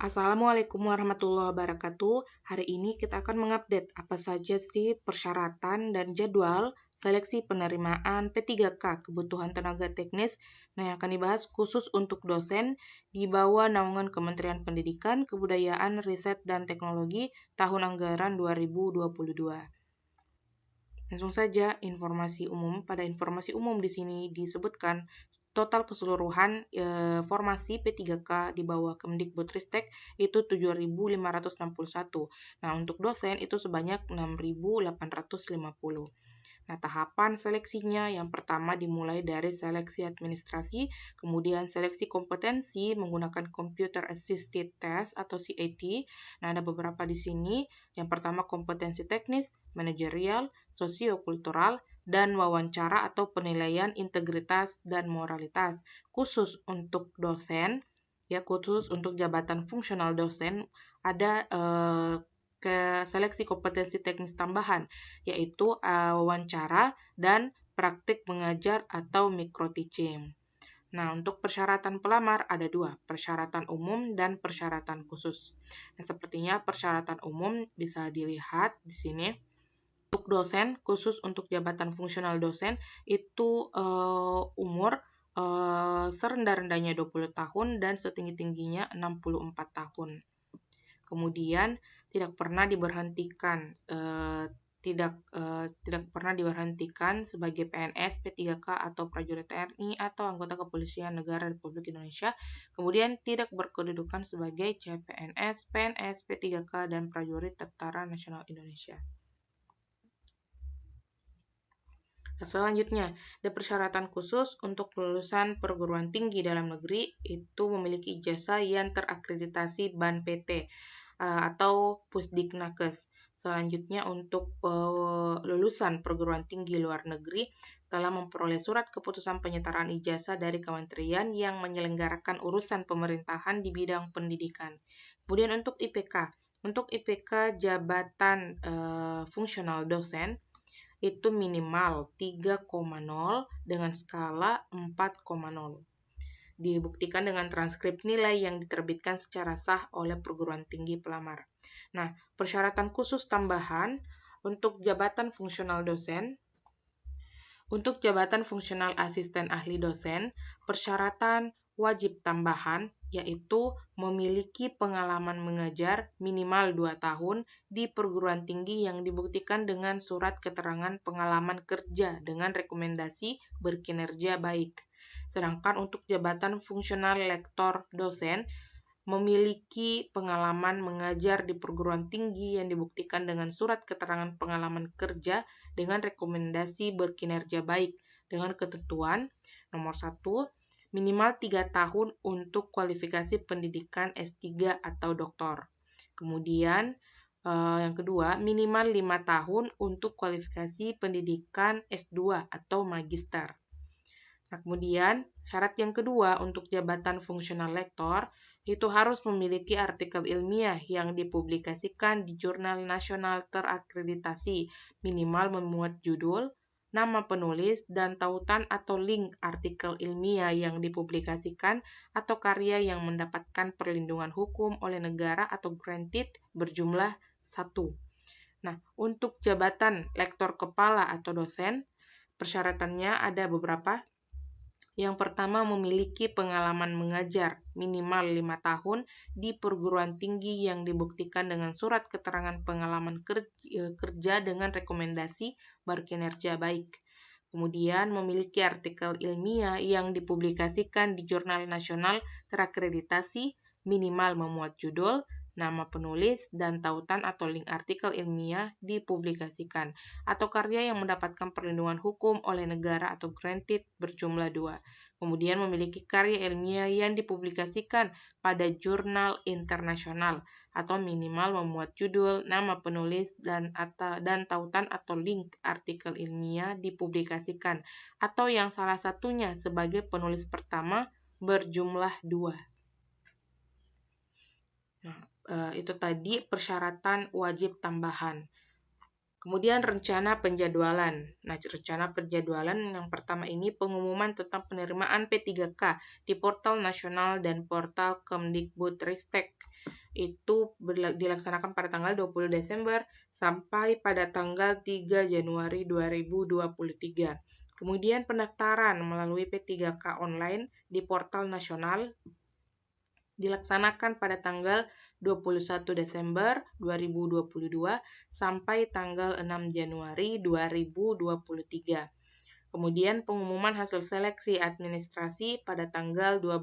Assalamualaikum warahmatullahi wabarakatuh. Hari ini kita akan mengupdate apa saja sih persyaratan dan jadwal seleksi penerimaan P3K kebutuhan tenaga teknis. Nah, yang akan dibahas khusus untuk dosen di bawah naungan Kementerian Pendidikan, Kebudayaan, Riset, dan Teknologi tahun anggaran 2022. Langsung saja informasi umum. Pada informasi umum di sini disebutkan total keseluruhan formasi P3K di bawah Kemdikbudristek itu 7.561. Nah, untuk dosen itu sebanyak 6.850. Nah, tahapan seleksinya yang pertama dimulai dari seleksi administrasi, kemudian seleksi kompetensi menggunakan Computer Assisted Test atau CAT. Nah, ada beberapa di sini. Yang pertama kompetensi teknis, manajerial, sosiokultural, dan wawancara atau penilaian integritas dan moralitas. Khusus untuk dosen, khusus untuk jabatan fungsional dosen, ada ke seleksi kompetensi teknis tambahan, yaitu wawancara dan praktik mengajar atau micro teaching. Nah, untuk persyaratan pelamar ada dua, persyaratan umum dan persyaratan khusus. Nah, sepertinya persyaratan umum bisa dilihat di sini. Untuk dosen, khusus untuk jabatan fungsional dosen, itu umur serendah-rendahnya 20 tahun dan setinggi-tingginya 64 tahun. Kemudian tidak pernah diberhentikan sebagai PNS, P3K atau prajurit TNI atau anggota Kepolisian Negara Republik Indonesia. Kemudian tidak berkedudukan sebagai CPNS, PNS, P3K dan prajurit Tentara Nasional Indonesia. Selanjutnya, ada persyaratan khusus untuk lulusan perguruan tinggi dalam negeri itu memiliki ijazah yang terakreditasi BAN PT atau Pusdiknakes. Selanjutnya, untuk lulusan perguruan tinggi luar negeri telah memperoleh surat keputusan penyetaraan ijazah dari kementerian yang menyelenggarakan urusan pemerintahan di bidang pendidikan. Kemudian untuk IPK jabatan fungsional dosen itu minimal 3,0 dengan skala 4,0. Dibuktikan dengan transkrip nilai yang diterbitkan secara sah oleh perguruan tinggi pelamar. Nah, persyaratan khusus tambahan untuk jabatan fungsional dosen. Untuk jabatan fungsional asisten ahli dosen, persyaratan wajib tambahan yaitu memiliki pengalaman mengajar minimal 2 tahun di perguruan tinggi yang dibuktikan dengan surat keterangan pengalaman kerja dengan rekomendasi berkinerja baik. Sedangkan untuk jabatan fungsional lektor dosen, memiliki pengalaman mengajar di perguruan tinggi yang dibuktikan dengan surat keterangan pengalaman kerja dengan rekomendasi berkinerja baik dengan ketentuan nomor 1, minimal 3 tahun untuk kualifikasi pendidikan S3 atau doktor. Kemudian yang kedua, minimal 5 tahun untuk kualifikasi pendidikan S2 atau magister. Nah, kemudian syarat yang kedua untuk jabatan fungsional lektor itu harus memiliki artikel ilmiah yang dipublikasikan di jurnal nasional terakreditasi, minimal memuat judul, nama penulis, dan tautan atau link artikel ilmiah yang dipublikasikan atau karya yang mendapatkan perlindungan hukum oleh negara atau granted berjumlah 1. Nah, untuk jabatan lektor kepala atau dosen, persyaratannya ada beberapa. Yang pertama, memiliki pengalaman mengajar minimal 5 tahun di perguruan tinggi yang dibuktikan dengan surat keterangan pengalaman kerja dengan rekomendasi berkinerja baik. Kemudian, memiliki artikel ilmiah yang dipublikasikan di jurnal nasional terakreditasi, minimal memuat judul, nama penulis, dan tautan atau link artikel ilmiah dipublikasikan, atau karya yang mendapatkan perlindungan hukum oleh negara atau granted berjumlah 2. Kemudian memiliki karya ilmiah yang dipublikasikan pada jurnal internasional, atau minimal memuat judul, nama penulis, dan tautan atau link artikel ilmiah dipublikasikan, atau yang salah satunya sebagai penulis pertama berjumlah 2. Nah, itu tadi persyaratan wajib tambahan. Kemudian rencana penjadwalan. Nah, rencana penjadwalan yang pertama ini pengumuman tentang penerimaan P3K di portal nasional dan portal Kemdikbudristek. Itu dilaksanakan pada tanggal 20 Desember sampai pada tanggal 3 Januari 2023. Kemudian pendaftaran melalui P3K online di portal nasional dilaksanakan pada tanggal 21 Desember 2022 sampai tanggal 6 Januari 2023. Kemudian pengumuman hasil seleksi administrasi pada tanggal 12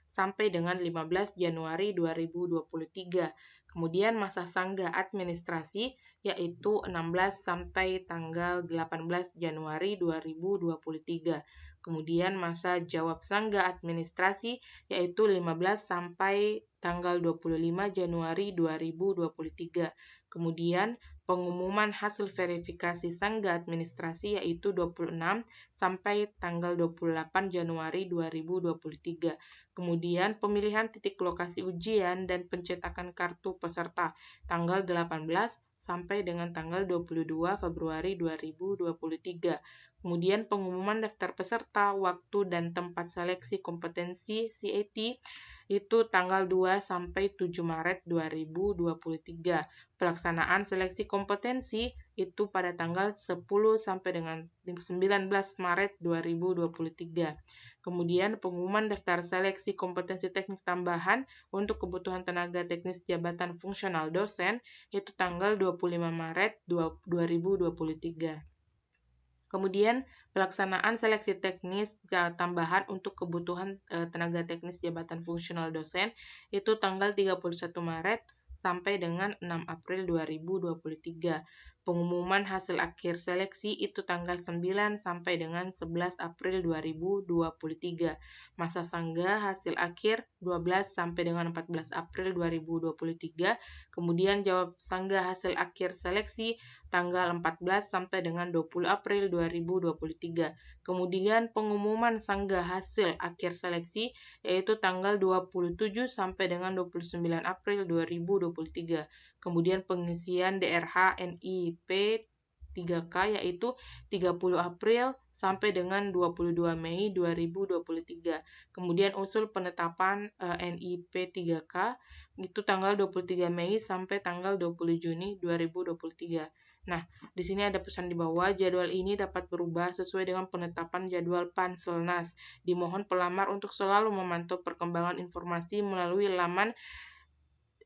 sampai dengan 15 Januari 2023. Kemudian masa sanggah administrasi yaitu 16 sampai tanggal 18 Januari 2023. Kemudian masa jawab sanggah administrasi yaitu 15 sampai tanggal 25 Januari 2023. Kemudian pengumuman hasil verifikasi sanggah administrasi yaitu 26 sampai tanggal 28 Januari 2023. Kemudian pemilihan titik lokasi ujian dan pencetakan kartu peserta tanggal 18 sampai dengan tanggal 22 Februari 2023. Kemudian pengumuman daftar peserta, waktu dan tempat seleksi kompetensi CAT itu tanggal 2 sampai 7 Maret 2023. Pelaksanaan seleksi kompetensi itu pada tanggal 10 sampai dengan 19 Maret 2023. Kemudian pengumuman daftar seleksi kompetensi teknis tambahan untuk kebutuhan tenaga teknis jabatan fungsional dosen itu tanggal 25 Maret 2023. Kemudian pelaksanaan seleksi teknis tambahan untuk kebutuhan tenaga teknis jabatan fungsional dosen itu tanggal 31 Maret sampai dengan 6 April 2023. Pengumuman hasil akhir seleksi itu tanggal 9 sampai dengan 11 April 2023. Masa sanggah hasil akhir 12 sampai dengan 14 April 2023. Kemudian jawab sanggah hasil akhir seleksi tanggal 14 sampai dengan 20 April 2023. Kemudian pengumuman sanggah hasil akhir seleksi yaitu tanggal 27 sampai dengan 29 April 2023. Kemudian pengisian DRH NIP 3K yaitu 30 April sampai dengan 22 Mei 2023. Kemudian usul penetapan NIP 3K itu tanggal 23 Mei sampai tanggal 20 Juni 2023. Nah, di sini ada pesan di bawah, jadwal ini dapat berubah sesuai dengan penetapan jadwal Panselnas. Dimohon pelamar untuk selalu memantau perkembangan informasi melalui laman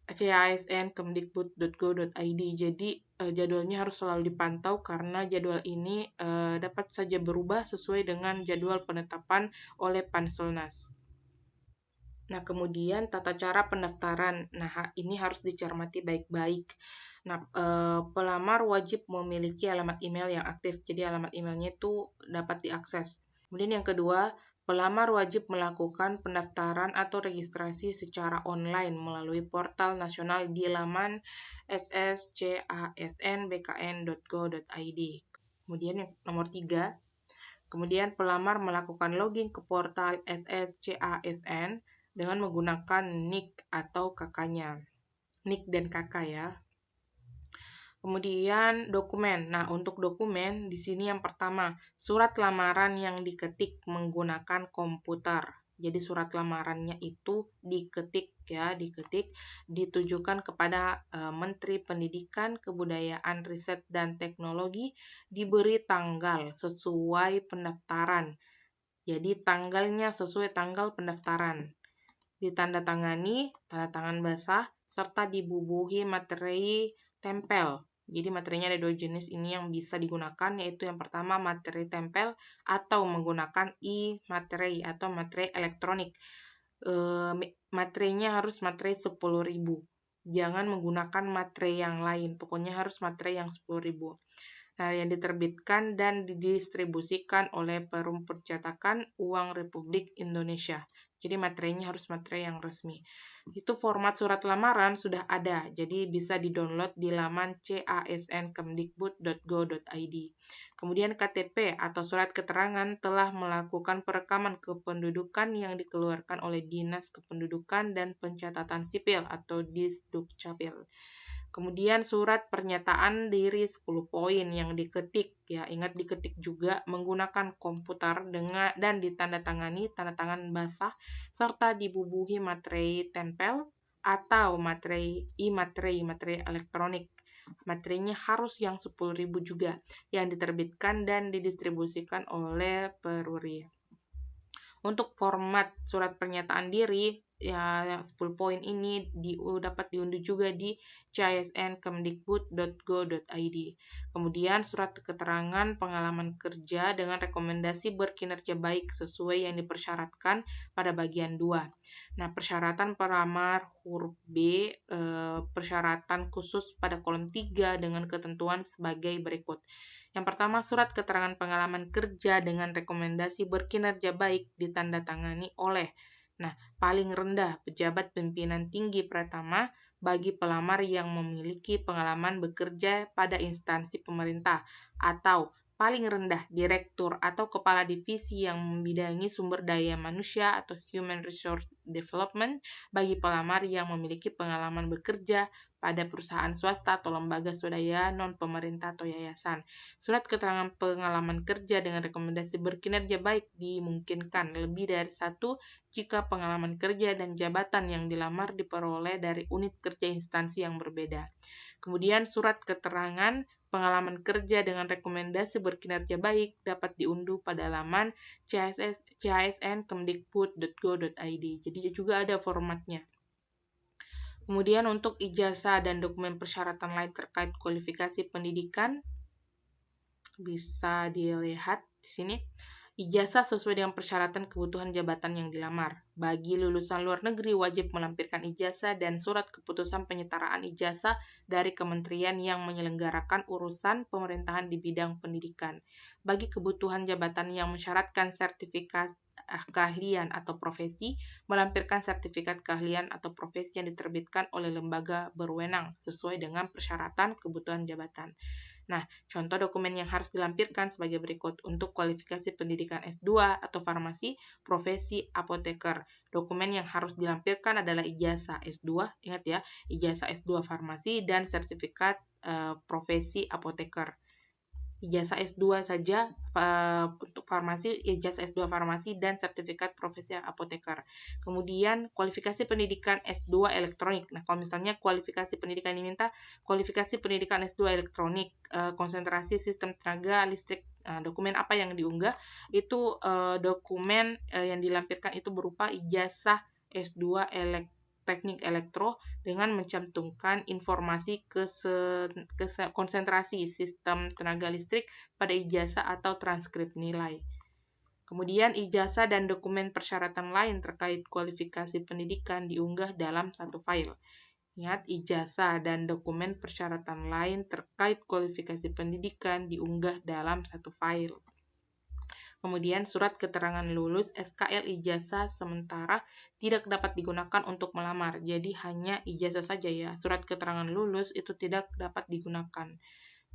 casn.kemdikbud.go.id. Jadi, jadwalnya harus selalu dipantau karena jadwal ini dapat saja berubah sesuai dengan jadwal penetapan oleh Panselnas. Nah, kemudian tata cara pendaftaran. Nah, ini harus dicermati baik-baik. Nah, pelamar wajib memiliki alamat email yang aktif, jadi alamat emailnya itu dapat diakses. Kemudian yang kedua, pelamar wajib melakukan pendaftaran atau registrasi secara online melalui portal nasional di laman sscasnbkn.go.id. Kemudian yang nomor 3, kemudian pelamar melakukan login ke portal sscasn dengan menggunakan NIK atau KK-nya. NIK dan KK ya. Kemudian dokumen. Nah, untuk dokumen di sini yang pertama, surat lamaran yang diketik menggunakan komputer. Jadi surat lamarannya itu diketik, ditujukan kepada Menteri Pendidikan, Kebudayaan, Riset dan Teknologi, diberi tanggal sesuai pendaftaran. Jadi tanggalnya sesuai tanggal pendaftaran. Ditandatangani, tanda tangan basah, serta dibubuhi materi tempel. Jadi materinya ada 2 jenis ini yang bisa digunakan, yaitu yang pertama materi tempel atau menggunakan e-materi atau materi elektronik. Materinya harus materi 10.000. Jangan menggunakan materi yang lain, pokoknya harus materi yang 10.000. Nah, yang diterbitkan dan didistribusikan oleh Perum Percetakan Uang Republik Indonesia. Jadi materinya harus materi yang resmi. Itu format surat lamaran sudah ada, jadi bisa di-download di laman casn.kemdikbud.go.id. Kemudian KTP atau surat keterangan telah melakukan perekaman kependudukan yang dikeluarkan oleh Dinas Kependudukan dan Pencatatan Sipil atau Disdukcapil. Kemudian surat pernyataan diri 10 poin yang diketik, ya ingat diketik juga menggunakan komputer dan ditandatangani tanda tangan basah serta dibubuhi materai tempel atau materai elektronik. Materinya harus yang 10.000 juga yang diterbitkan dan didistribusikan oleh peruri. Untuk format surat pernyataan diri, ya yang 10 poin ini dapat diunduh juga di cisn.kemdikbud.go.id. Kemudian surat keterangan pengalaman kerja dengan rekomendasi berkinerja baik sesuai yang dipersyaratkan pada bagian 2. Nah, persyaratan pelamar huruf B, persyaratan khusus pada kolom 3 dengan ketentuan sebagai berikut. Yang pertama, surat keterangan pengalaman kerja dengan rekomendasi berkinerja baik ditandatangani oleh, nah, paling rendah pejabat pimpinan tinggi pertama bagi pelamar yang memiliki pengalaman bekerja pada instansi pemerintah, atau paling rendah direktur atau kepala divisi yang membidangi sumber daya manusia atau human resource development bagi pelamar yang memiliki pengalaman bekerja pada perusahaan swasta atau lembaga swadaya non-pemerintah atau yayasan. Surat keterangan pengalaman kerja dengan rekomendasi berkinerja baik dimungkinkan lebih dari satu jika pengalaman kerja dan jabatan yang dilamar diperoleh dari unit kerja instansi yang berbeda. Kemudian surat keterangan pengalaman kerja dengan rekomendasi berkinerja baik dapat diunduh pada laman cisn.kemdikbud.go.id. Jadi juga ada formatnya. Kemudian untuk ijazah dan dokumen persyaratan lain terkait kualifikasi pendidikan bisa dilihat di sini. Ijazah sesuai dengan persyaratan kebutuhan jabatan yang dilamar. Bagi lulusan luar negeri wajib melampirkan ijazah dan surat keputusan penyetaraan ijazah dari kementerian yang menyelenggarakan urusan pemerintahan di bidang pendidikan. Bagi kebutuhan jabatan yang mensyaratkan sertifikat keahlian atau profesi, melampirkan sertifikat keahlian atau profesi yang diterbitkan oleh lembaga berwenang sesuai dengan persyaratan kebutuhan jabatan. Nah, contoh dokumen yang harus dilampirkan sebagai berikut. Untuk kualifikasi pendidikan S2 atau farmasi, profesi apoteker. Dokumen yang harus dilampirkan adalah ijazah S2, ingat ya, ijazah S2 farmasi dan sertifikat profesi apoteker. Ijazah S2 saja untuk farmasi, ijazah S2 farmasi dan sertifikat profesi apoteker. Kemudian kualifikasi pendidikan S2 elektronik. Nah, kalau misalnya kualifikasi pendidikan diminta, kualifikasi pendidikan S2 elektronik, konsentrasi sistem tenaga listrik. Dokumen apa yang diunggah? Itu dokumen yang dilampirkan itu berupa ijazah S2 teknik elektro dengan mencantumkan informasi konsentrasi sistem tenaga listrik pada ijazah atau transkrip nilai. Kemudian ijazah dan dokumen persyaratan lain terkait kualifikasi pendidikan diunggah dalam satu file. Ingat, ijazah dan dokumen persyaratan lain terkait kualifikasi pendidikan diunggah dalam satu file. Kemudian surat keterangan lulus SKL ijazah sementara tidak dapat digunakan untuk melamar. Jadi hanya ijazah saja ya. Surat keterangan lulus itu tidak dapat digunakan.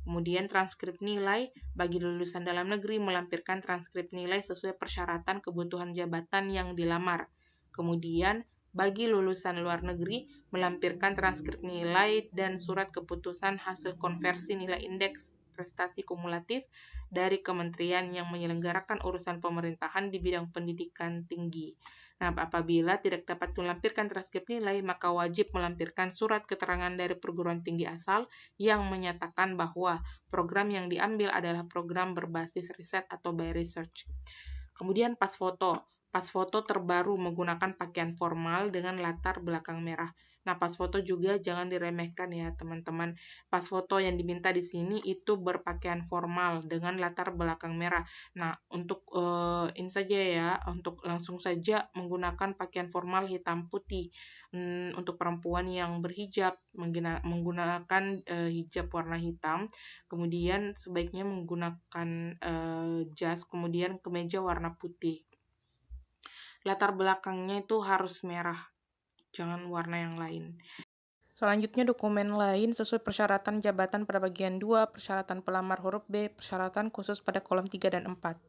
Kemudian transkrip nilai bagi lulusan dalam negeri melampirkan transkrip nilai sesuai persyaratan kebutuhan jabatan yang dilamar. Kemudian bagi lulusan luar negeri melampirkan transkrip nilai dan surat keputusan hasil konversi nilai indeks prestasi kumulatif dari kementerian yang menyelenggarakan urusan pemerintahan di bidang pendidikan tinggi. Nah, apabila tidak dapat melampirkan transkrip nilai, maka wajib melampirkan surat keterangan dari perguruan tinggi asal yang menyatakan bahwa program yang diambil adalah program berbasis riset atau by research. Kemudian pas foto. Pas foto terbaru menggunakan pakaian formal dengan latar belakang merah. Nah, pas foto juga jangan diremehkan ya, teman-teman. Pas foto yang diminta di sini itu berpakaian formal dengan latar belakang merah. Nah, untuk ini saja ya, untuk langsung saja menggunakan pakaian formal hitam putih. Untuk perempuan yang berhijab menggunakan hijab warna hitam, kemudian sebaiknya menggunakan jas, kemudian kemeja warna putih. Latar belakangnya itu harus merah, jangan warna yang lain. Selanjutnya dokumen lain sesuai persyaratan jabatan pada bagian 2, persyaratan pelamar huruf B, persyaratan khusus pada kolom 3 dan 4.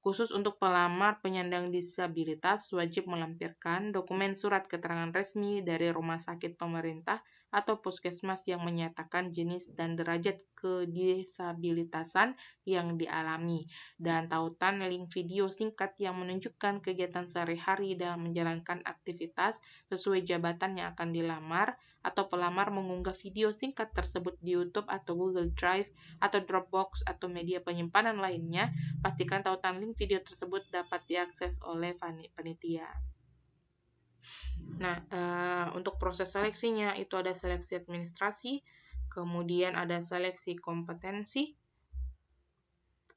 khusus untuk pelamar penyandang disabilitas wajib melampirkan dokumen surat keterangan resmi dari rumah sakit pemerintah atau puskesmas yang menyatakan jenis dan derajat kedisabilitasan yang dialami, dan tautan link video singkat yang menunjukkan kegiatan sehari-hari dalam menjalankan aktivitas sesuai jabatan yang akan dilamar, atau pelamar mengunggah video singkat tersebut di YouTube atau Google Drive atau Dropbox atau media penyimpanan lainnya. Pastikan tautan link video tersebut dapat diakses oleh panitia. Nah, untuk proses seleksinya itu ada seleksi administrasi, kemudian ada seleksi kompetensi.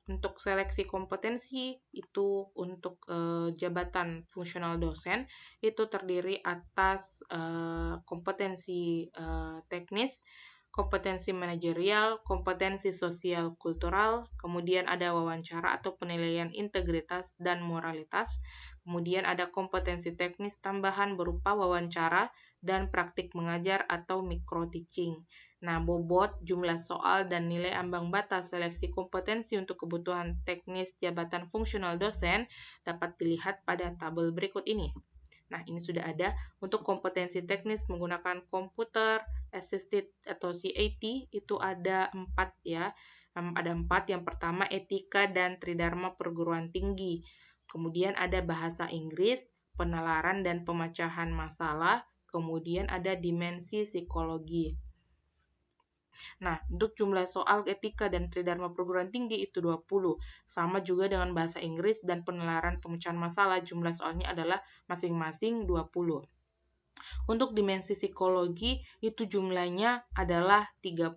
Untuk seleksi kompetensi itu untuk jabatan fungsional dosen itu terdiri atas kompetensi teknis, kompetensi manajerial, kompetensi sosial kultural, kemudian ada wawancara atau penilaian integritas dan moralitas, kemudian ada kompetensi teknis tambahan berupa wawancara dan praktik mengajar atau micro teaching. Nah, bobot, jumlah soal, dan nilai ambang batas seleksi kompetensi untuk kebutuhan teknis jabatan fungsional dosen dapat dilihat pada tabel berikut ini. Nah, ini sudah ada. Untuk kompetensi teknis menggunakan komputer, assisted atau CAT, itu ada 4 ya. Ada 4. Yang pertama, etika dan tridharma perguruan tinggi. Kemudian ada bahasa Inggris, penalaran dan pemecahan masalah. Kemudian ada dimensi psikologi. Nah, untuk jumlah soal etika dan tridharma perguruan tinggi itu 20. Sama juga dengan bahasa Inggris dan penalaran pemecahan masalah, jumlah soalnya adalah masing-masing 20. Untuk dimensi psikologi itu jumlahnya adalah 30.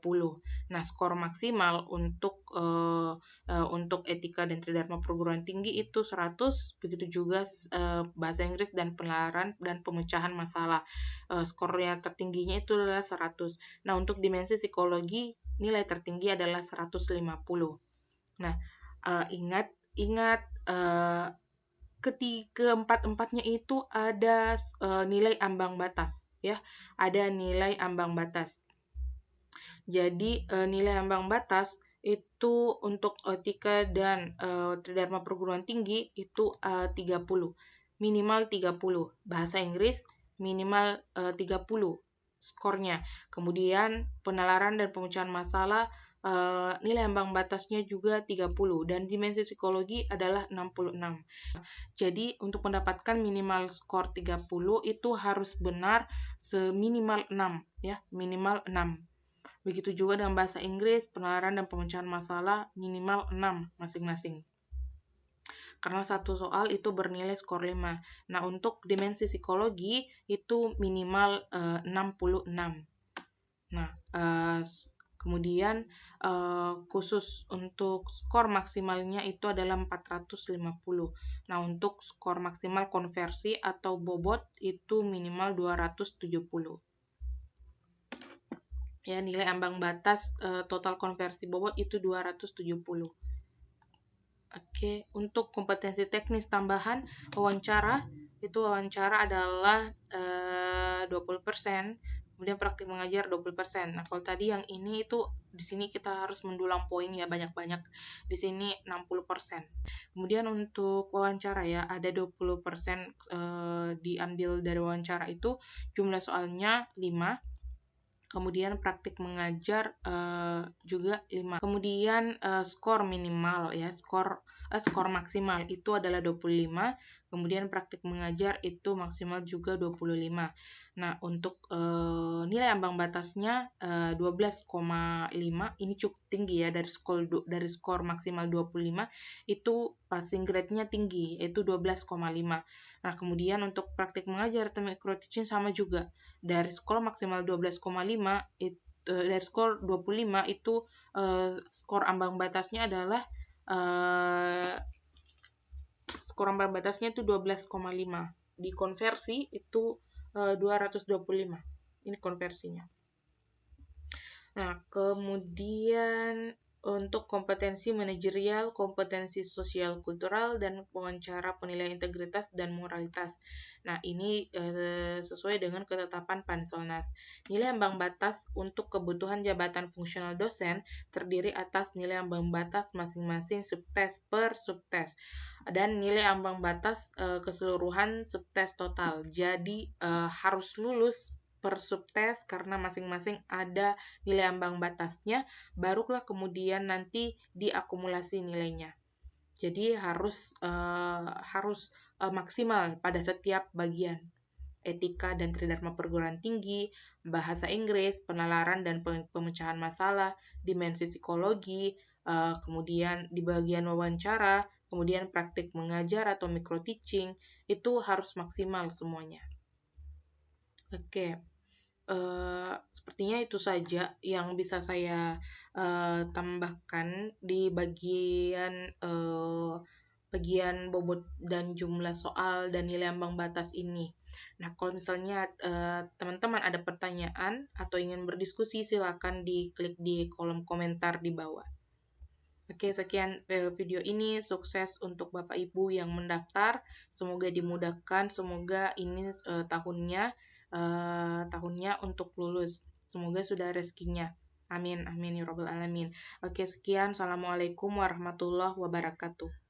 Nah, skor maksimal untuk etika dan tridharma perguruan tinggi itu 100, begitu juga bahasa Inggris dan penalaran dan pemecahan masalah. Skornya tertingginya itu adalah 100. Nah, untuk dimensi psikologi nilai tertinggi adalah 150. Nah, ingat keempat-empatnya itu ada nilai ambang batas ya, ada nilai ambang batas. Jadi nilai ambang batas itu untuk etika dan tridharma perguruan tinggi itu 30, minimal 30. Bahasa Inggris minimal 30 skornya. Kemudian penalaran dan pemecahan masalah nilai ambang batasnya juga 30 dan dimensi psikologi adalah 66. Jadi untuk mendapatkan minimal skor 30 itu harus benar seminimal 6 ya, minimal 6. Begitu juga dengan bahasa Inggris, penalaran dan pemecahan masalah minimal 6 masing-masing. Karena satu soal itu bernilai skor 5. Nah, untuk dimensi psikologi itu minimal 66. Nah, kemudian khusus untuk skor maksimalnya itu adalah 450. Nah, untuk skor maksimal konversi atau bobot itu minimal 270. Ya, nilai ambang batas total konversi bobot itu 270. Oke, untuk kompetensi teknis tambahan wawancara, itu wawancara adalah 20%. Kemudian praktik mengajar 20%. Nah, kalau tadi yang ini itu di sini kita harus mendulang poin ya banyak-banyak. Di sini 60%. Kemudian untuk wawancara ya ada 20% diambil dari wawancara itu, jumlah soalnya 5. Kemudian praktik mengajar juga 5. Kemudian skor minimal ya, skor maksimal itu adalah 25. Kemudian praktik mengajar itu maksimal juga 25. Nah, untuk nilai ambang batasnya 12,5. Ini cukup tinggi ya, dari skor maksimal 25 itu passing grade-nya tinggi, yaitu 12,5. Nah, kemudian untuk praktik mengajar atau micro teaching sama juga. Dari skor maksimal 12,5 dari skor 25 itu skor ambang batasnya adalah skor ambang batasnya itu 12,5. Dikonversi itu 225. Ini konversinya. Nah, kemudian untuk kompetensi manajerial, kompetensi sosial kultural, dan wawancara penilaian integritas dan moralitas. Nah, ini sesuai dengan ketetapan Panselnas. Nilai ambang batas untuk kebutuhan jabatan fungsional dosen terdiri atas nilai ambang batas masing-masing subtes per subtes. dan nilai ambang batas keseluruhan subtes total. Jadi harus lulus per subtes karena masing-masing ada nilai ambang batasnya, barulah kemudian nanti diakumulasi nilainya. Jadi harus maksimal pada setiap bagian. Etika dan tridharma perguruan tinggi, bahasa Inggris, penalaran dan pemecahan masalah, dimensi psikologi, kemudian di bagian wawancara, kemudian praktik mengajar atau micro teaching, itu harus maksimal semuanya. Oke, sepertinya itu saja yang bisa saya tambahkan di bagian bobot dan jumlah soal dan nilai ambang batas ini. Nah, kalau misalnya teman-teman ada pertanyaan atau ingin berdiskusi, silakan diklik di kolom komentar di bawah. Oke, sekian video ini. Sukses untuk Bapak Ibu yang mendaftar. Semoga dimudahkan. Semoga ini tahunnya untuk lulus. Semoga sudah rezekinya. Amin, amin ya rabbal alamin. Oke, sekian. Assalamualaikum warahmatullahi wabarakatuh.